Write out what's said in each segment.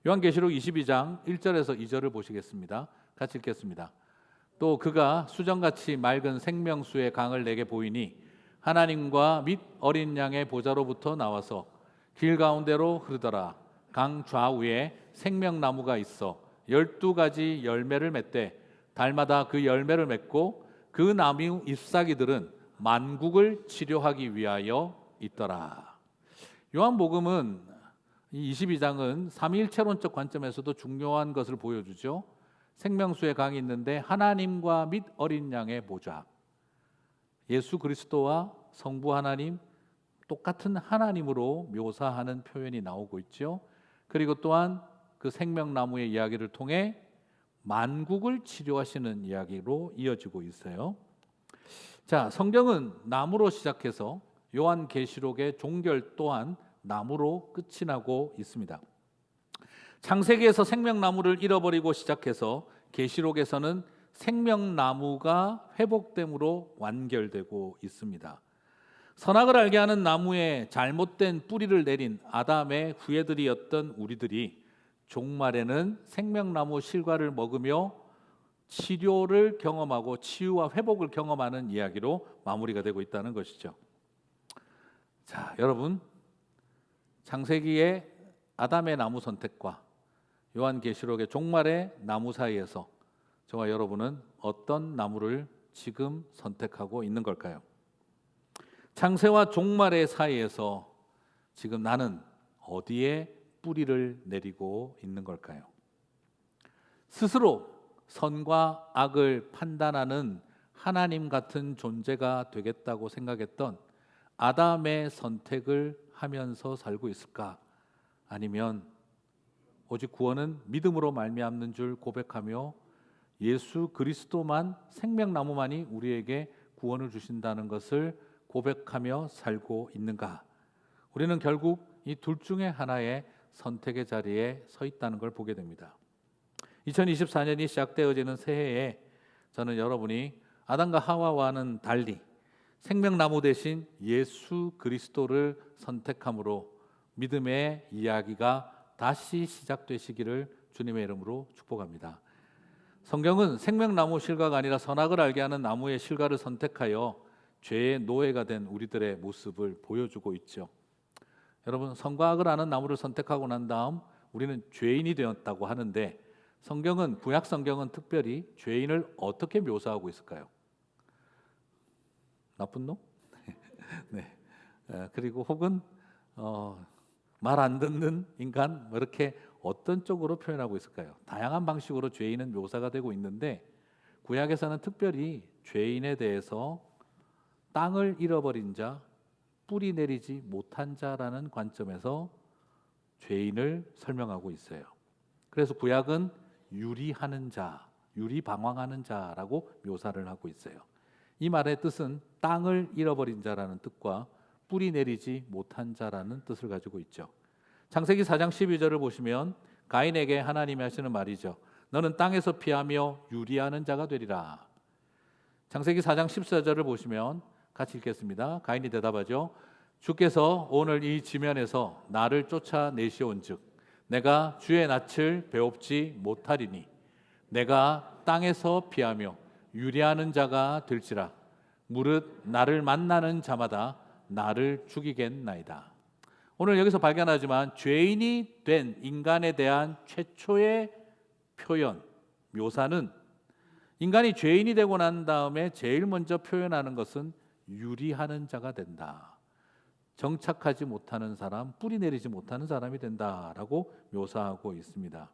요한계시록 22장 1절에서 2절을 보시겠습니다. 같이 읽겠습니다. 또 그가 수정같이 맑은 생명수의 강을 내게 보이니 하나님과 및 어린 양의 보좌로부터 나와서 길 가운데로 흐르더라. 강 좌우에 생명나무가 있어 12가지 열매를 맺되 달마다 그 열매를 맺고 그 나무 잎사귀들은 만국을 치료하기 위하여 있더라. 요한복음은 이 22장은 삼위일체론적 관점에서도 중요한 것을 보여주죠. 생명수의 강이 있는데 하나님과 및 어린 양의 보좌, 예수 그리스도와 성부 하나님, 똑같은 하나님으로 묘사하는 표현이 나오고 있죠. 그리고 또한 그 생명나무의 이야기를 통해 만국을 치료하시는 이야기로 이어지고 있어요. 자, 성경은 나무로 시작해서 요한계시록의 종결 또한 나무로 끝이 나고 있습니다. 창세기에서 생명나무를 잃어버리고 시작해서 계시록에서는 생명나무가 회복됨으로 완결되고 있습니다. 선악을 알게 하는 나무에 잘못된 뿌리를 내린 아담의 후예들이었던 우리들이 종말에는 생명나무 실과를 먹으며 치료를 경험하고 치유와 회복을 경험하는 이야기로 마무리가 되고 있다는 것이죠. 자, 여러분, 창세기의 아담의 나무 선택과 요한계시록의 종말의 나무 사이에서 저와 여러분은 어떤 나무를 지금 선택하고 있는 걸까요? 창세와 종말의 사이에서 지금 나는 어디에 뿌리를 내리고 있는 걸까요? 스스로 선과 악을 판단하는 하나님 같은 존재가 되겠다고 생각했던 아담의 선택을 하면서 살고 있을까? 아니면 오직 구원은 믿음으로 말미암는 줄 고백하며 예수 그리스도만, 생명나무만이 우리에게 구원을 주신다는 것을 고백하며 살고 있는가? 우리는 결국 이 둘 중에 하나의 선택의 자리에 서 있다는 걸 보게 됩니다. 2024년이 시작되어지는 새해에 저는 여러분이 아담과 하와와는 달리 생명나무 대신 예수 그리스도를 선택함으로 믿음의 이야기가 다시 시작되시기를 주님의 이름으로 축복합니다. 성경은 생명나무 실과가 아니라 선악을 알게 하는 나무의 실과를 선택하여 죄의 노예가 된 우리들의 모습을 보여주고 있죠. 여러분, 선과 악을 아는 나무를 선택하고 난 다음 우리는 죄인이 되었다고 하는데 성경은, 구약 성경은 특별히 죄인을 어떻게 묘사하고 있을까요? 나쁜 놈? 네. 그리고 혹은 말 안 듣는 인간, 뭐 이렇게 어떤 쪽으로 표현하고 있을까요? 다양한 방식으로 죄인은 묘사가 되고 있는데 구약에서는 특별히 죄인에 대해서 땅을 잃어버린 자, 뿌리 내리지 못한 자라는 관점에서 죄인을 설명하고 있어요. 그래서 구약은 유리하는 자, 유리방황하는 자라고 묘사를 하고 있어요. 이 말의 뜻은 땅을 잃어버린 자라는 뜻과 뿌리 내리지 못한 자라는 뜻을 가지고 있죠. 창세기 4장 12절을 보시면 가인에게 하나님이 하시는 말이죠. 너는 땅에서 피하며 유리하는 자가 되리라. 창세기 4장 14절을 보시면 같이 읽겠습니다. 가인이 대답하죠. 주께서 오늘 이 지면에서 나를 쫓아내시온즉 내가 주의 낯을 배웁지 못하리니 내가 땅에서 피하며 유리하는 자가 될지라 무릇 나를 만나는 자마다 나를 죽이겠나이다. 오늘 여기서 발견하지만 죄인이 된 인간에 대한 최초의 표현, 묘사는 인간이 죄인이 되고 난 다음에 제일 먼저 표현하는 것은 유리하는 자가 된다. 정착하지 못하는 사람, 뿌리 내리지 못하는 사람이 된다라고 묘사하고 있습니다.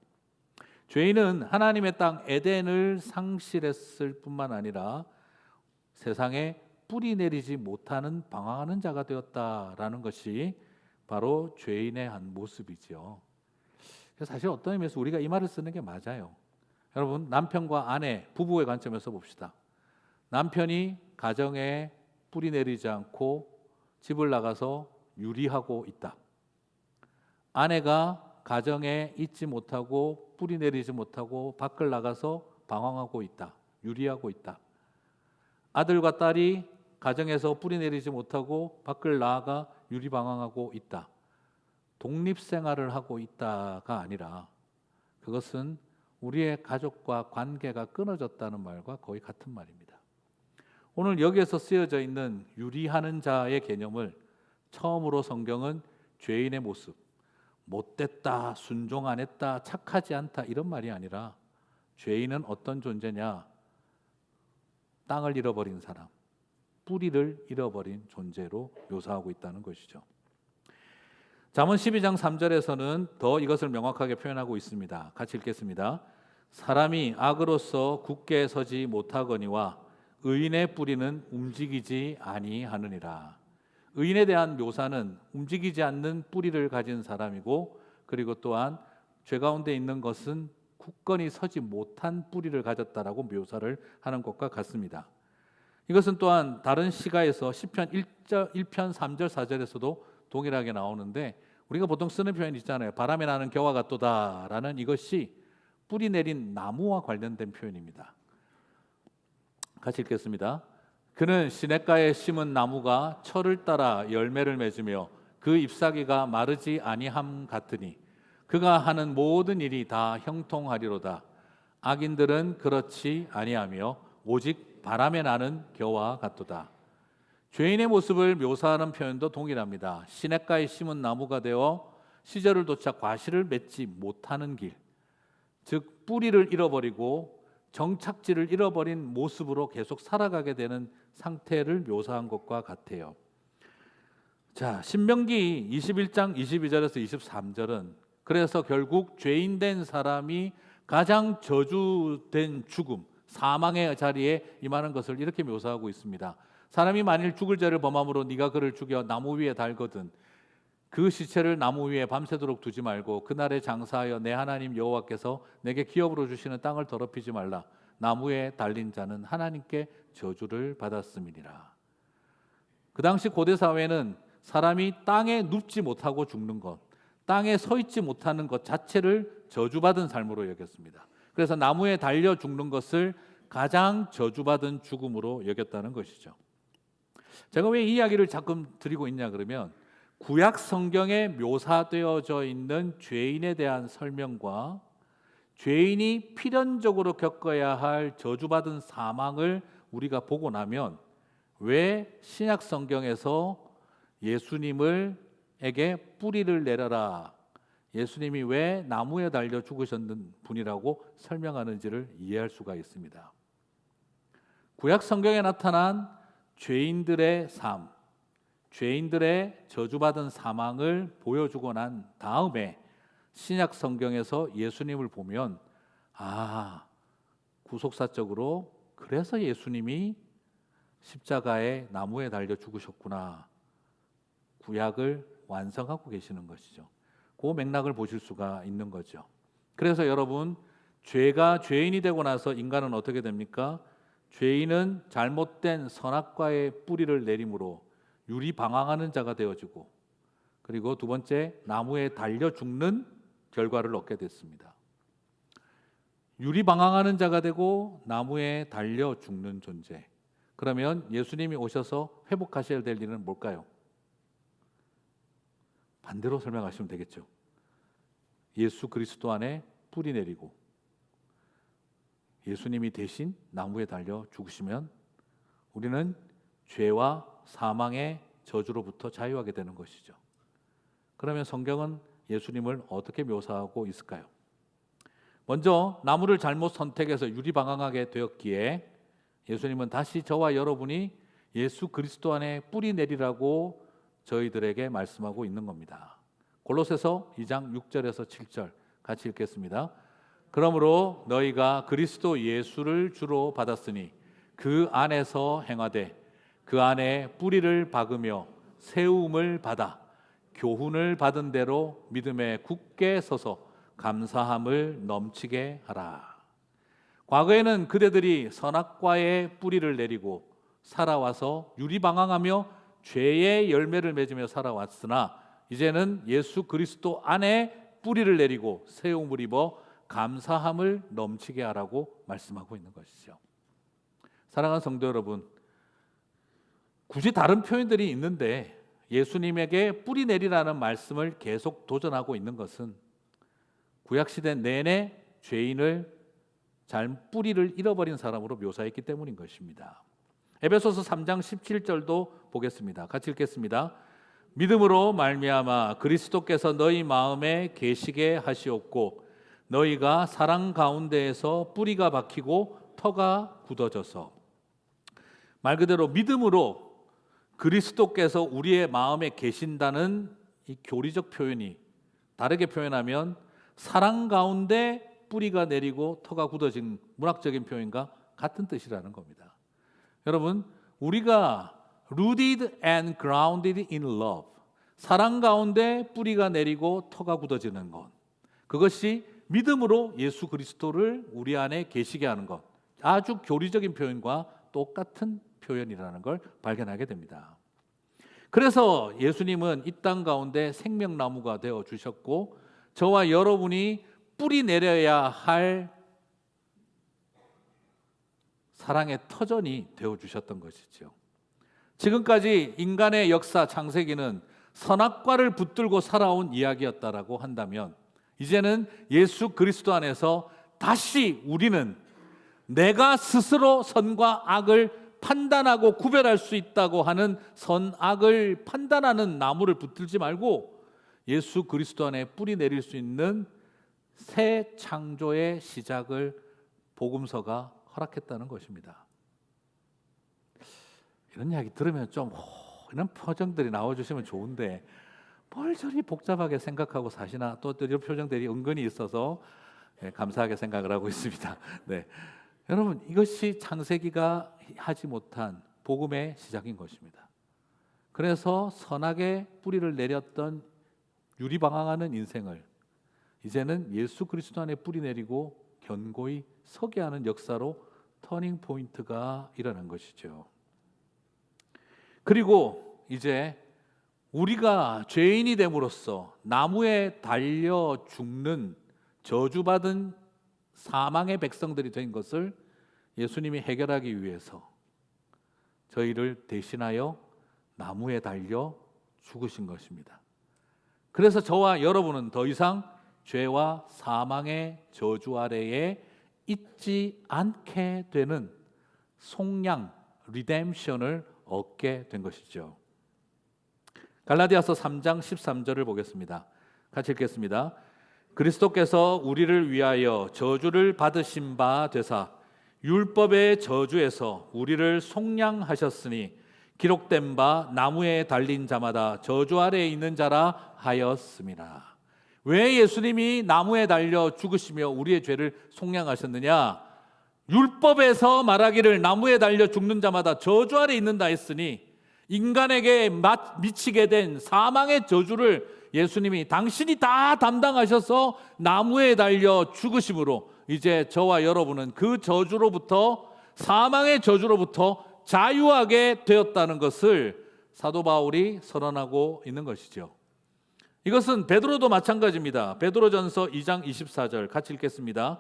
죄인은 하나님의 땅 에덴을 상실했을 뿐만 아니라 세상에 뿌리 내리지 못하는 방황하는 자가 되었다라는 것이 바로 죄인의 한 모습이죠. 사실 어떤 의미에서 우리가 이 말을 쓰는 게 맞아요. 여러분, 남편과 아내, 부부의 관점에서 봅시다. 남편이 가정에 뿌리 내리지 않고 집을 나가서 유리하고 있다. 아내가 가정에 있지 못하고 뿌리 내리지 못하고 밖을 나가서 방황하고 있다. 유리하고 있다. 아들과 딸이 가정에서 뿌리 내리지 못하고 밖을 나가 유리방황하고 있다. 독립생활을 하고 있다가 아니라 그것은 우리의 가족과 관계가 끊어졌다는 말과 거의 같은 말입니다. 오늘 여기에서 쓰여져 있는 유리하는 자의 개념을 처음으로 성경은 죄인의 모습, 못됐다, 순종 안 했다, 착하지 않다 이런 말이 아니라 죄인은 어떤 존재냐? 땅을 잃어버린 사람, 뿌리를 잃어버린 존재로 묘사하고 있다는 것이죠. 잠언 12장 3절에서는 더 이것을 명확하게 표현하고 있습니다. 같이 읽겠습니다. 사람이 악으로서 굳게 서지 못하거니와 의인의 뿌리는 움직이지 아니하느니라. 의인에 대한 묘사는 움직이지 않는 뿌리를 가진 사람이고, 그리고 또한 죄 가운데 있는 것은 굳건히 서지 못한 뿌리를 가졌다라고 묘사를 하는 것과 같습니다. 이것은 또한 다른 시가에서 시편 1편 3절 4절에서도 동일하게 나오는데, 우리가 보통 쓰는 표현이 있잖아요. 바람에 나는 겨와 같도다라는 이것이 뿌리 내린 나무와 관련된 표현입니다. 같이 읽겠습니다. 그는 시냇가에 심은 나무가 철을 따라 열매를 맺으며 그 잎사귀가 마르지 아니함 같으니 그가 하는 모든 일이 다 형통하리로다. 악인들은 그렇지 아니하며 오직 바람에 나는 겨와 같도다. 죄인의 모습을 묘사하는 표현도 동일합니다. 시냇가에 심은 나무가 되어 시절을 돋아 과실을 맺지 못하는 길, 즉 뿌리를 잃어버리고 정착지를 잃어버린 모습으로 계속 살아가게 되는 상태를 묘사한 것과 같아요. 자, 신명기 21장 22절에서 23절은 그래서 결국 죄인된 사람이 가장 저주된 죽음, 사망의 자리에 임하는 것을 이렇게 묘사하고 있습니다. 사람이 만일 죽을 죄를 범함으로 네가 그를 죽여 나무 위에 달거든 그 시체를 나무 위에 밤새도록 두지 말고 그날에 장사하여 내 하나님 여호와께서 내게 기업으로 주시는 땅을 더럽히지 말라. 나무에 달린 자는 하나님께 저주를 받았음이니라. 그 당시 고대 사회는 사람이 땅에 눕지 못하고 죽는 것, 땅에 서 있지 못하는 것 자체를 저주받은 삶으로 여겼습니다. 그래서 나무에 달려 죽는 것을 가장 저주받은 죽음으로 여겼다는 것이죠. 제가 왜 이 이야기를 자꾸 드리고 있냐 그러면 구약 성경에 묘사되어져 있는 죄인에 대한 설명과 죄인이 필연적으로 겪어야 할 저주받은 사망을 우리가 보고 나면 왜 신약 성경에서 예수님에게 뿌리를 내려라, 예수님이 왜 나무에 달려 죽으셨는 분이라고 설명하는지를 이해할 수가 있습니다. 구약 성경에 나타난 죄인들의 삶, 죄인들의 저주받은 사망을 보여주고 난 다음에 신약 성경에서 예수님을 보면 구속사적으로 그래서 예수님이 십자가에 나무에 달려 죽으셨구나, 구약을 완성하고 계시는 것이죠. 그 맥락을 보실 수가 있는 거죠. 그래서 여러분, 죄가 죄인이 되고 나서 인간은 어떻게 됩니까? 죄인은 잘못된 선악과의 뿌리를 내림으로 유리방황하는 자가 되어지고, 그리고 두 번째, 나무에 달려 죽는 결과를 얻게 됐습니다. 유리방황하는 자가 되고 나무에 달려 죽는 존재. 그러면 예수님이 오셔서 회복하셔야 될 일은 뭘까요? 반대로 설명하시면 되겠죠. 예수 그리스도 안에 뿌리 내리고 예수님이 대신 나무에 달려 죽으시면 우리는 죄와 사망의 저주로부터 자유하게 되는 것이죠. 그러면 성경은 예수님을 어떻게 묘사하고 있을까요? 먼저 나무를 잘못 선택해서 유리방황하게 되었기에 예수님은 다시 저와 여러분이 예수 그리스도 안에 뿌리 내리라고 저희들에게 말씀하고 있는 겁니다. 골로새서 2장 6절에서 7절 같이 읽겠습니다. 그러므로 너희가 그리스도 예수를 주로 받았으니 그 안에서 행하되 그 안에 뿌리를 박으며 세움을 받아 교훈을 받은 대로 믿음에 굳게 서서 감사함을 넘치게 하라. 과거에는 그대들이 선악과의 뿌리를 내리고 살아와서 유리방황하며 죄의 열매를 맺으며 살아왔으나 이제는 예수 그리스도 안에 뿌리를 내리고 세움을 입어 감사함을 넘치게 하라고 말씀하고 있는 것이죠. 사랑하는 성도 여러분, 굳이 다른 표현들이 있는데 예수님에게 뿌리 내리라는 말씀을 계속 도전하고 있는 것은 구약시대 내내 죄인을 뿌리를 잃어버린 사람으로 묘사했기 때문인 것입니다. 에베소서 3장 17절도 보겠습니다. 같이 읽겠습니다. 믿음으로 말미암아 그리스도께서 너희 마음에 계시게 하시옵고 너희가 사랑 가운데에서 뿌리가 박히고 터가 굳어져서. 말 그대로 믿음으로 그리스도께서 우리의 마음에 계신다는 이 교리적 표현이, 다르게 표현하면 사랑 가운데 뿌리가 내리고 터가 굳어진 문학적인 표현과 같은 뜻이라는 겁니다. 여러분, 우리가 rooted and grounded in love, 사랑 가운데 뿌리가 내리고 터가 굳어지는 것, 그것이 믿음으로 예수 그리스도를 우리 안에 계시게 하는 것, 아주 교리적인 표현과 똑같은 표현이라는 걸 발견하게 됩니다. 그래서 예수님은 이 땅 가운데 생명나무가 되어 주셨고 저와 여러분이 뿌리 내려야 할 사랑의 터전이 되어 주셨던 것이죠. 지금까지 인간의 역사 창세기는 선악과를 붙들고 살아온 이야기였다라고 한다면 이제는 예수 그리스도 안에서 다시 우리는 내가 스스로 선과 악을 판단하고 구별할 수 있다고 하는 선악을 판단하는 나무를 붙들지 말고 예수 그리스도 안에 뿌리 내릴 수 있는 새 창조의 시작을 복음서가 허락했다는 것입니다. 이런 이야기 들으면 좀 이런 표정들이 나와주시면 좋은데 뭘 저리 복잡하게 생각하고 사시나, 또 이런 표정들이 은근히 있어서 감사하게 생각을 하고 있습니다. 네. 여러분, 이것이 창세기가 하지 못한 복음의 시작인 것입니다. 그래서 선악의 뿌리를 내렸던 유리방황하는 인생을 이제는 예수 그리스도 안에 뿌리 내리고 견고히 서게 하는 역사로 터닝 포인트가 일어난 것이죠. 그리고 이제 우리가 죄인이 됨으로써 나무에 달려 죽는 저주받은 사망의 백성들이 된 것을 예수님이 해결하기 위해서 저희를 대신하여 나무에 달려 죽으신 것입니다. 그래서 저와 여러분은 더 이상 죄와 사망의 저주 아래에 있지 않게 되는 속량, 리뎀션을 얻게 된 것이죠. 갈라디아서 3장 13절을 보겠습니다. 같이 읽겠습니다. 그리스도께서 우리를 위하여 저주를 받으신 바 되사 율법의 저주에서 우리를 속량하셨으니 기록된 바 나무에 달린 자마다 저주 아래에 있는 자라 하였습니다. 왜 예수님이 나무에 달려 죽으시며 우리의 죄를 속량하셨느냐? 율법에서 말하기를 나무에 달려 죽는 자마다 저주 아래에 있는다 했으니 인간에게 미치게 된 사망의 저주를 예수님이 당신이 다 담당하셔서 나무에 달려 죽으심으로 이제 저와 여러분은 그 저주로부터, 사망의 저주로부터 자유하게 되었다는 것을 사도 바울이 선언하고 있는 것이죠. 이것은 베드로도 마찬가지입니다. 베드로전서 2장 24절 같이 읽겠습니다.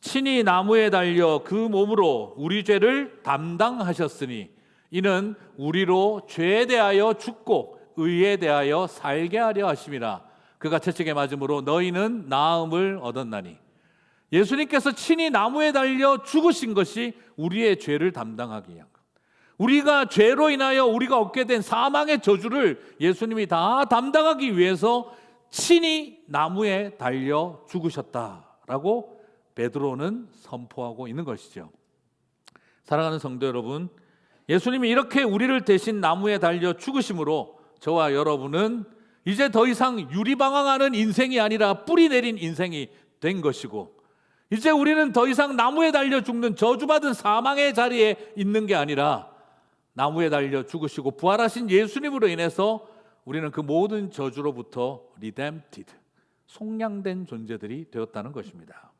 친히 나무에 달려 그 몸으로 우리 죄를 담당하셨으니 이는 우리로 죄에 대하여 죽고 의에 대하여 살게 하려 하심이라. 그가 채찍에 맞음으로 너희는 나음을 얻었나니. 예수님께서 친히 나무에 달려 죽으신 것이 우리의 죄를 담당하기 위한 것. 우리가 죄로 인하여 우리가 얻게 된 사망의 저주를 예수님이 다 담당하기 위해서 친히 나무에 달려 죽으셨다라고 베드로는 선포하고 있는 것이죠. 사랑하는 성도 여러분, 예수님이 이렇게 우리를 대신 나무에 달려 죽으심으로 저와 여러분은 이제 더 이상 유리방황하는 인생이 아니라 뿌리 내린 인생이 된 것이고, 이제 우리는 더 이상 나무에 달려 죽는 저주받은 사망의 자리에 있는 게 아니라 나무에 달려 죽으시고 부활하신 예수님으로 인해서 우리는 그 모든 저주로부터 redeemed, 속량된 존재들이 되었다는 것입니다.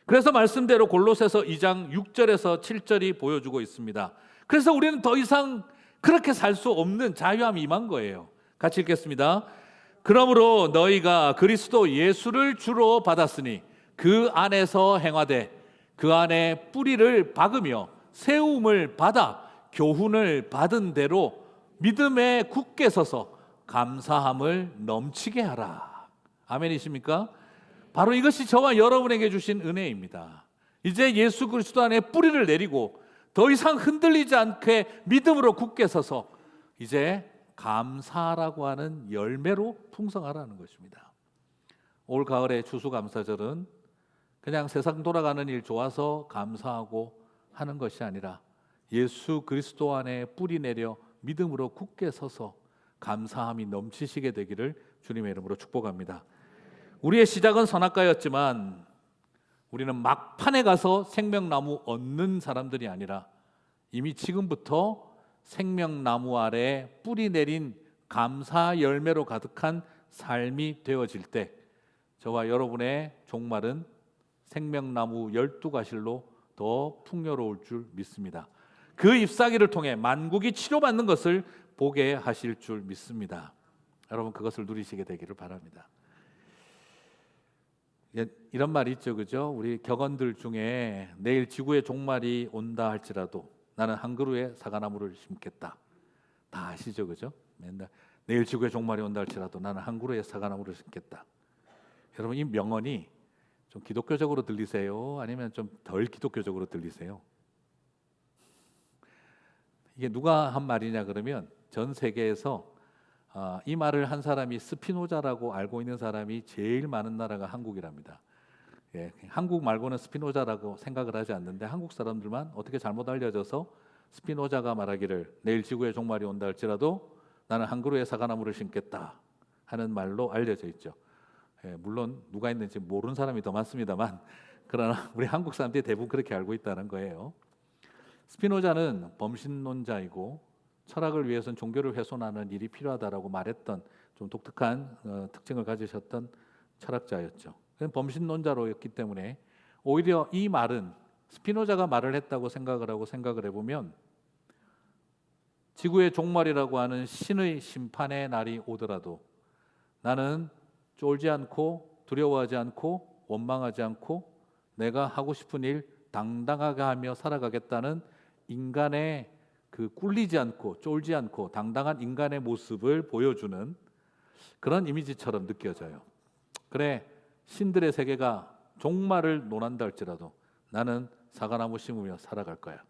그래서 말씀대로 골로새서 2장 6절에서 7절이 보여주고 있습니다. 그래서 우리는 더 이상 그렇게 살 수 없는 자유함이 임한 거예요. 같이 읽겠습니다. 그러므로 너희가 그리스도 예수를 주로 받았으니 그 안에서 행하되 그 안에 뿌리를 박으며 세움을 받아 교훈을 받은 대로 믿음에 굳게 서서 감사함을 넘치게 하라. 아멘이십니까? 바로 이것이 저와 여러분에게 주신 은혜입니다. 이제 예수 그리스도 안에 뿌리를 내리고 더 이상 흔들리지 않게 믿음으로 굳게 서서 이제 감사라고 하는 열매로 풍성하라는 것입니다. 올 가을의 추수감사절은 그냥 세상 돌아가는 일 좋아서 감사하고 하는 것이 아니라 예수 그리스도 안에 뿌리 내려 믿음으로 굳게 서서 감사함이 넘치시게 되기를 주님의 이름으로 축복합니다. 우리의 시작은 선악과였지만 우리는 막판에 가서 생명나무 얻는 사람들이 아니라 이미 지금부터 생명나무 아래 뿌리 내린 감사 열매로 가득한 삶이 되어질 때 저와 여러분의 종말은 생명나무 12가실로 더 풍요로울 줄 믿습니다. 그 잎사귀를 통해 만국이 치료받는 것을 보게 하실 줄 믿습니다. 여러분 그것을 누리시게 되기를 바랍니다. 이런 말이 있죠, 그죠? 우리 격언들 중에 내일 지구의 종말이 온다 할지라도 나는 한 그루의 사과나무를 심겠다. 다 아시죠, 그죠? 맨날 내일 지구의 종말이 온다 할지라도 나는 한 그루의 사과나무를 심겠다. 여러분 이 명언이 좀 기독교적으로 들리세요? 아니면 좀 덜 기독교적으로 들리세요? 이게 누가 한 말이냐 그러면 전 세계에서 이 말을 한 사람이 스피노자라고 알고 있는 사람이 제일 많은 나라가 한국이랍니다. 예, 한국 말고는 스피노자라고 생각을 하지 않는데 한국 사람들만 어떻게 잘못 알려져서 스피노자가 말하기를 내일 지구의 종말이 온다 할지라도 나는 한 그루의 사과나무를 심겠다 하는 말로 알려져 있죠. 예, 물론 누가 있는지 모르는 사람이 더 많습니다만 그러나 우리 한국 사람들이 대부분 그렇게 알고 있다는 거예요. 스피노자는 범신론자이고 철학을 위해서는 종교를 훼손하는 일이 필요하다라고 말했던 좀 독특한 특징을 가지셨던 철학자였죠. 범신론자로였기 때문에 오히려 이 말은 스피노자가 말을 했다고 생각을 하고 생각을 해보면 지구의 종말이라고 하는 신의 심판의 날이 오더라도 나는 쫄지 않고 두려워하지 않고 원망하지 않고 내가 하고 싶은 일 당당하게 하며 살아가겠다는 인간의 그 꿀리지 않고 쫄지 않고 당당한 인간의 모습을 보여주는 그런 이미지처럼 느껴져요. 그래, 신들의 세계가 종말을 논한다 할지라도 나는 사과나무 심으며 살아갈 거야.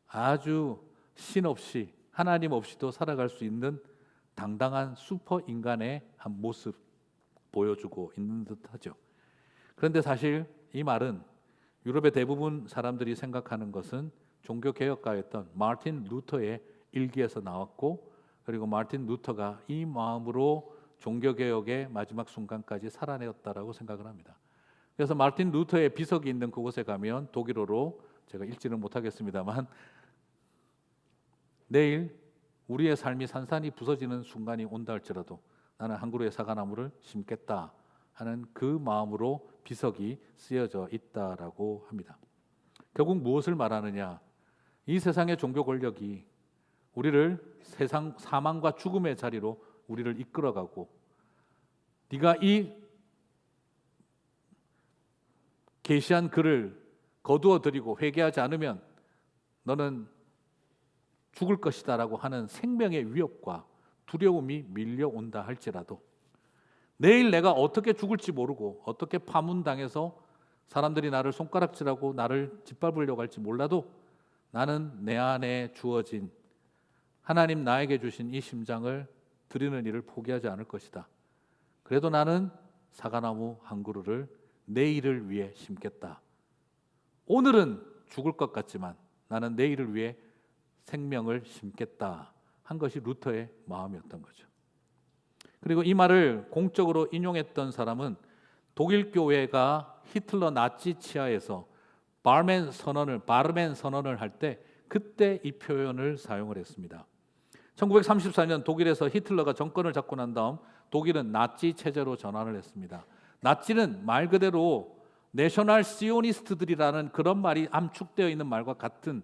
아주 신 없이 하나님 없이도 살아갈 수 있는 당당한 슈퍼 인간의 한 모습 보여주고 있는 듯하죠. 그런데 사실 이 말은 유럽의 대부분 사람들이 생각하는 것은 종교개혁가였던 마틴 루터의 일기에서 나왔고 그리고 마틴 루터가 이 마음으로 종교개혁의 마지막 순간까지 살아내었다라고 생각을 합니다. 그래서 마틴 루터의 비석이 있는 그곳에 가면 독일어로 제가 읽지는 못하겠습니다만 내일 우리의 삶이 산산이 부서지는 순간이 온다 할지라도 나는 한 그루의 사과나무를 심겠다 하는 그 마음으로 비석이 쓰여져 있다라고 합니다. 결국 무엇을 말하느냐? 이 세상의 종교 권력이 우리를 세상 사망과 죽음의 자리로 우리를 이끌어가고 네가 이 계시한 글을 거두어 드리고 회개하지 않으면 너는 죽을 것이다라고 하는 생명의 위협과 두려움이 밀려온다 할지라도 내일 내가 어떻게 죽을지 모르고 어떻게 파문당해서 사람들이 나를 손가락질하고 나를 짓밟으려고 할지 몰라도 나는 내 안에 주어진 하나님 나에게 주신 이 심장을 드리는 일을 포기하지 않을 것이다. 그래도 나는 사과나무 한 그루를 내일을 위해 심겠다. 오늘은 죽을 것 같지만 나는 내일을 위해 생명을 심겠다 한 것이 루터의 마음이었던 거죠. 그리고 이 말을 공적으로 인용했던 사람은 독일 교회가 히틀러 나치 치하에서 바르멘 선언을 할 때 그때 이 표현을 사용을 했습니다. 1934년 독일에서 히틀러가 정권을 잡고 난 다음 독일은 나치 체제로 전환을 했습니다. 나치는 말 그대로 내셔널 시오니스트들이라는 그런 말이 암축되어 있는 말과 같은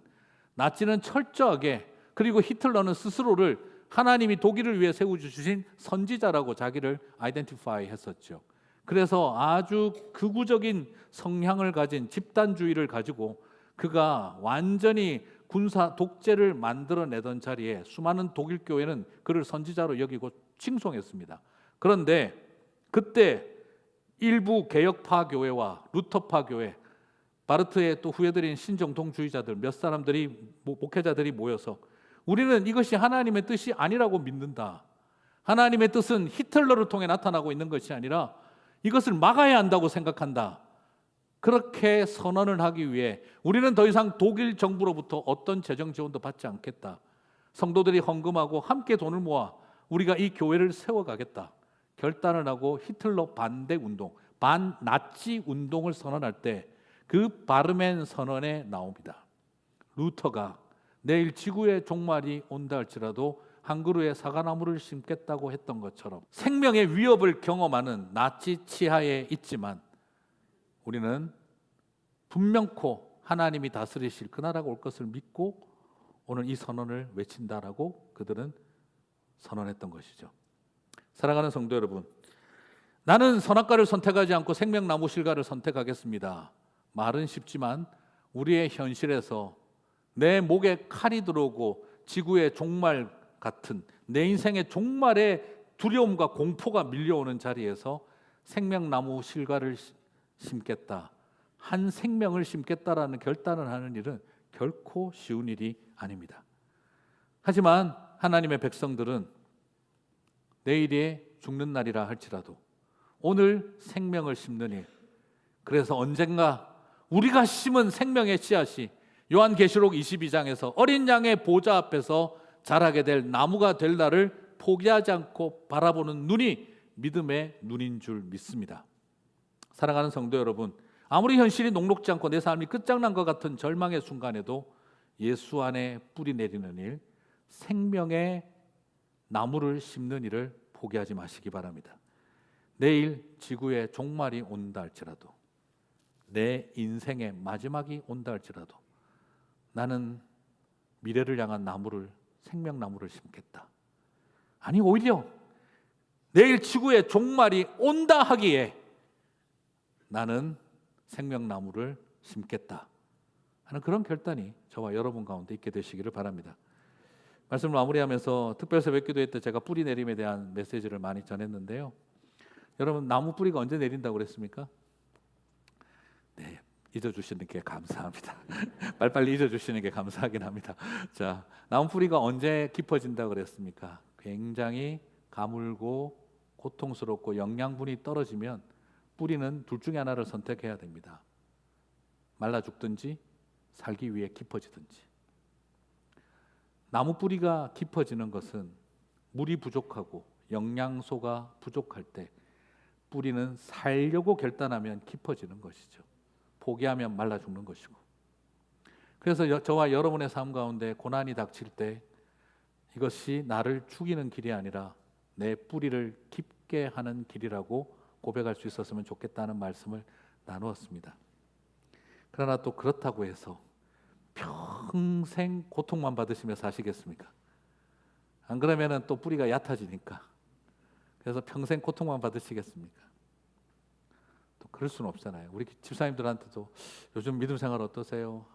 나치는 철저하게 그리고 히틀러는 스스로를 하나님이 독일을 위해 세워주신 선지자라고 자기를 아이덴티파이 했었죠. 그래서 아주 극우적인 성향을 가진 집단주의를 가지고 그가 완전히 군사 독재를 만들어내던 자리에 수많은 독일 교회는 그를 선지자로 여기고 칭송했습니다. 그런데 그때 일부 개혁파 교회와 루터파 교회, 바르트의 또 후예들인 신정통주의자들 몇 사람들이 목회자들이 모여서 우리는 이것이 하나님의 뜻이 아니라고 믿는다. 하나님의 뜻은 히틀러를 통해 나타나고 있는 것이 아니라 이것을 막아야 한다고 생각한다. 그렇게 선언을 하기 위해 우리는 더 이상 독일 정부로부터 어떤 재정 지원도 받지 않겠다. 성도들이 헌금하고 함께 돈을 모아 우리가 이 교회를 세워가겠다. 결단을 하고 히틀러 반대 운동, 반나치 운동을 선언할 때 그 바르멘 선언에 나옵니다. 루터가 내일 지구의 종말이 온다 할지라도 한 그루의 사과나무를 심겠다고 했던 것처럼 생명의 위협을 경험하는 나치 치하에 있지만 우리는 분명코 하나님이 다스리실 그 나라가 올 것을 믿고 오늘 이 선언을 외친다라고 그들은 선언했던 것이죠. 사랑하는 성도 여러분, 나는 선악과를 선택하지 않고 생명나무 실과를 선택하겠습니다. 말은 쉽지만 우리의 현실에서 내 목에 칼이 들어오고 지구의 종말 같은 내 인생의 종말의 두려움과 공포가 밀려오는 자리에서 생명나무 실과를 심겠다, 한 생명을 심겠다라는 결단을 하는 일은 결코 쉬운 일이 아닙니다. 하지만 하나님의 백성들은 내일이 죽는 날이라 할지라도 오늘 생명을 심는 일, 그래서 언젠가 우리가 심은 생명의 씨앗이 요한계시록 22장에서 어린 양의 보좌 앞에서 자라게 될 나무가 될 날을 포기하지 않고 바라보는 눈이 믿음의 눈인 줄 믿습니다. 사랑하는 성도 여러분, 아무리 현실이 녹록지 않고 내 삶이 끝장난 것 같은 절망의 순간에도 예수 안에 뿌리 내리는 일, 생명의 나무를 심는 일을 포기하지 마시기 바랍니다. 내일 지구의 종말이 온다 할지라도, 내 인생의 마지막이 온다 할지라도 나는 미래를 향한 나무를, 생명나무를 심겠다. 아니, 오히려 내일 지구의 종말이 온다 하기에 나는 생명나무를 심겠다 하는 그런 결단이 저와 여러분 가운데 있게 되시기를 바랍니다. 말씀을 마무리하면서 특별 새벽기도회 때 제가 뿌리 내림에 대한 메시지를 많이 전했는데요. 여러분, 나무 뿌리가 언제 내린다고 그랬습니까? 네, 잊어주시는 게 감사합니다. 빨리빨리 잊어주시는 게 감사하긴 합니다. 자, 나무 뿌리가 언제 깊어진다고 그랬습니까? 굉장히 가물고 고통스럽고 영양분이 떨어지면 뿌리는 둘 중에 하나를 선택해야 됩니다. 말라 죽든지 살기 위해 깊어지든지. 나무 뿌리가 깊어지는 것은 물이 부족하고 영양소가 부족할 때 뿌리는 살려고 결단하면 깊어지는 것이죠. 포기하면 말라 죽는 것이고. 그래서 저와 여러분의 삶 가운데 고난이 닥칠 때 이것이 나를 죽이는 길이 아니라 내 뿌리를 깊게 하는 길이라고 고백할 수 있었으면 좋겠다는 말씀을 나누었습니다. 그러나 또 그렇다고 해서 평생 고통만 받으시며 사시겠습니까? 안 그러면은 또 뿌리가 얕아지니까. 그래서 평생 고통만 받으시겠습니까? 또 그럴 수는 없잖아요. 우리 집사님들한테도 요즘 믿음 생활 어떠세요?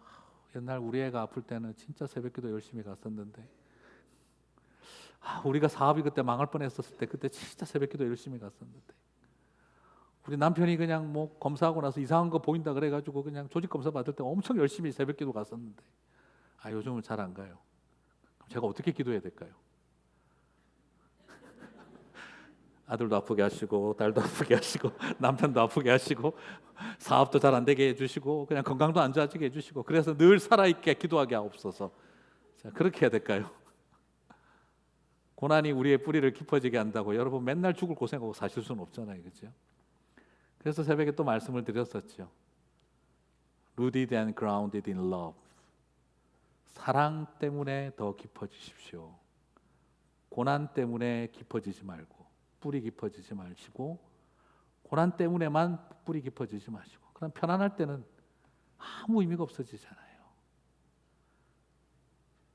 옛날 우리 애가 아플 때는 진짜 새벽기도 열심히 갔었는데, 우리가 사업이 그때 망할 뻔했었을 때 그때 진짜 새벽기도 열심히 갔었는데, 우리 남편이 그냥 뭐 검사하고 나서 이상한 거 보인다 그래가지고 그냥 조직 검사 받을 때 엄청 열심히 새벽기도 갔었는데, 요즘은 잘 안 가요. 그럼 제가 어떻게 기도해야 될까요? 아들도 아프게 하시고 딸도 아프게 하시고 남편도 아프게 하시고 사업도 잘 안 되게 해주시고 그냥 건강도 안 좋아지게 해주시고, 그래서 늘 살아있게 기도하게 하옵소서. 자, 그렇게 해야 될까요? 고난이 우리의 뿌리를 깊어지게 한다고 여러분 맨날 죽을 고생하고 사실 수는 없잖아요, 그렇죠? 그래서 새벽에 또 말씀을 드렸었죠. Rooted and grounded in love. 사랑 때문에 더 깊어지십시오. 고난 때문에 깊어지지 말고, 뿌리 깊어지지 마시고, 고난 때문에만 뿌리 깊어지지 마시고, 그럼 편안할 때는 아무 의미가 없어지잖아요.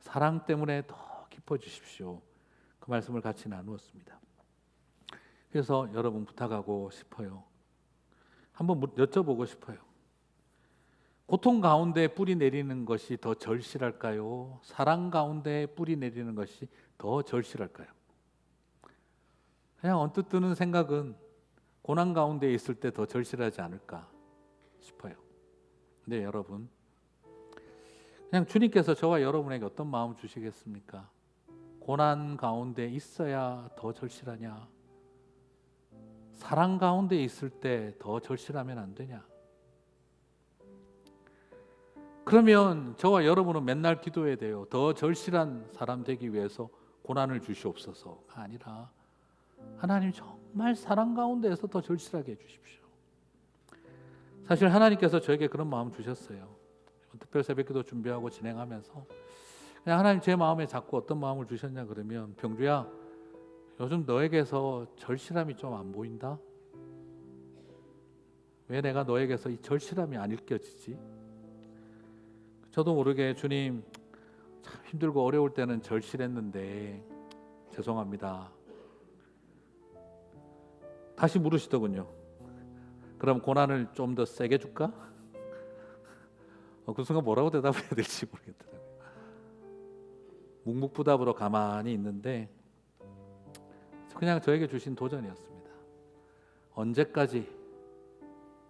사랑 때문에 더 깊어지십시오. 그 말씀을 같이 나누었습니다. 그래서 여러분 부탁하고 싶어요. 한번 여쭤보고 싶어요. 고통 가운데 뿌리 내리는 것이 더 절실할까요? 사랑 가운데 뿌리 내리는 것이 더 절실할까요? 그냥 언뜻 드는 생각은 고난 가운데 있을 때 더 절실하지 않을까 싶어요. 근데 여러분, 그냥 주님께서 저와 여러분에게 어떤 마음 주시겠습니까? 고난 가운데 있어야 더 절실하냐? 사랑 가운데 있을 때 더 절실하면 안 되냐? 그러면 저와 여러분은 맨날 기도해야 돼요. 더 절실한 사람 되기 위해서 고난을 주시옵소서가 아니라 하나님 정말 사랑 가운데에서 더 절실하게 해주십시오. 사실 하나님께서 저에게 그런 마음 주셨어요. 특별 새벽기도 준비하고 진행하면서 그냥 하나님 제 마음에 자꾸 어떤 마음을 주셨냐 그러면, 병주야, 요즘 너에게서 절실함이 좀 안 보인다? 왜 내가 너에게서 이 절실함이 안 느껴지지? 저도 모르게 주님, 참 힘들고 어려울 때는 절실했는데 죄송합니다. 다시 물으시더군요. 그럼 고난을 좀 더 세게 줄까? 그 순간 뭐라고 대답해야 될지 모르겠더라고요. 묵묵부답으로 가만히 있는데 그냥 저에게 주신 도전이었습니다. 언제까지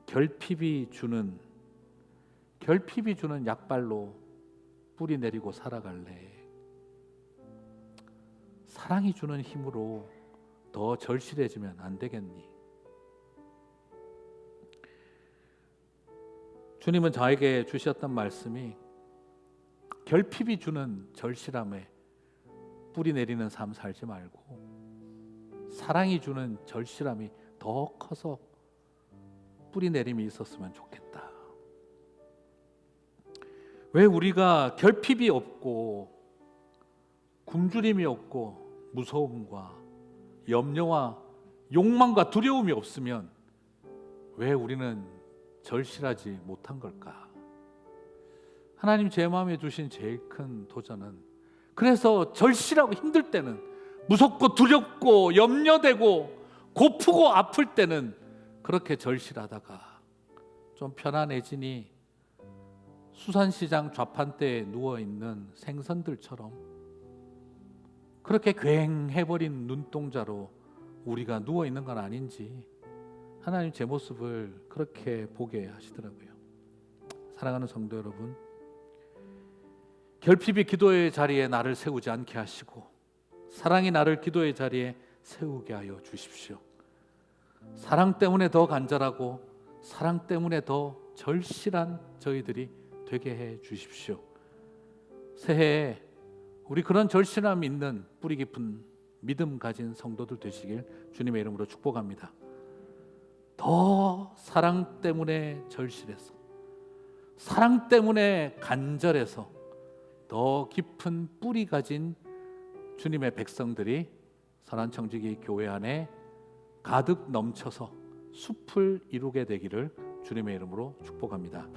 결핍이 주는 약발로 뿌리 내리고 살아갈래? 사랑이 주는 힘으로 더 절실해지면 안 되겠니? 주님은 저에게 주셨던 말씀이 결핍이 주는 절실함에 뿌리 내리는 삶 살지 말고 사랑이 주는 절실함이 더 커서 뿌리 내림이 있었으면 좋겠다. 왜 우리가 결핍이 없고 굶주림이 없고 무서움과 염려와 욕망과 두려움이 없으면 왜 우리는 절실하지 못한 걸까? 하나님 제 마음에 주신 제일 큰 도전은, 그래서 절실하고 힘들 때는, 무섭고 두렵고 염려되고 고프고 아플 때는 그렇게 절실하다가 좀 편안해지니 수산시장 좌판대에 누워있는 생선들처럼 그렇게 괭해버린 눈동자로 우리가 누워있는 건 아닌지 하나님 제 모습을 그렇게 보게 하시더라고요. 사랑하는 성도 여러분, 결핍이 기도의 자리에 나를 세우지 않게 하시고 사랑이 나를 기도의 자리에 세우게 하여 주십시오. 사랑 때문에 더 간절하고 사랑 때문에 더 절실한 저희들이 되게 해 주십시오. 새해에 우리 그런 절실함 있는 뿌리 깊은 믿음 가진 성도들 되시길 주님의 이름으로 축복합니다. 더 사랑 때문에 절실해서, 사랑 때문에 간절해서 더 깊은 뿌리 가진 주님의 백성들이 선한청지기 교회 안에 가득 넘쳐서 숲을 이루게 되기를 주님의 이름으로 축복합니다.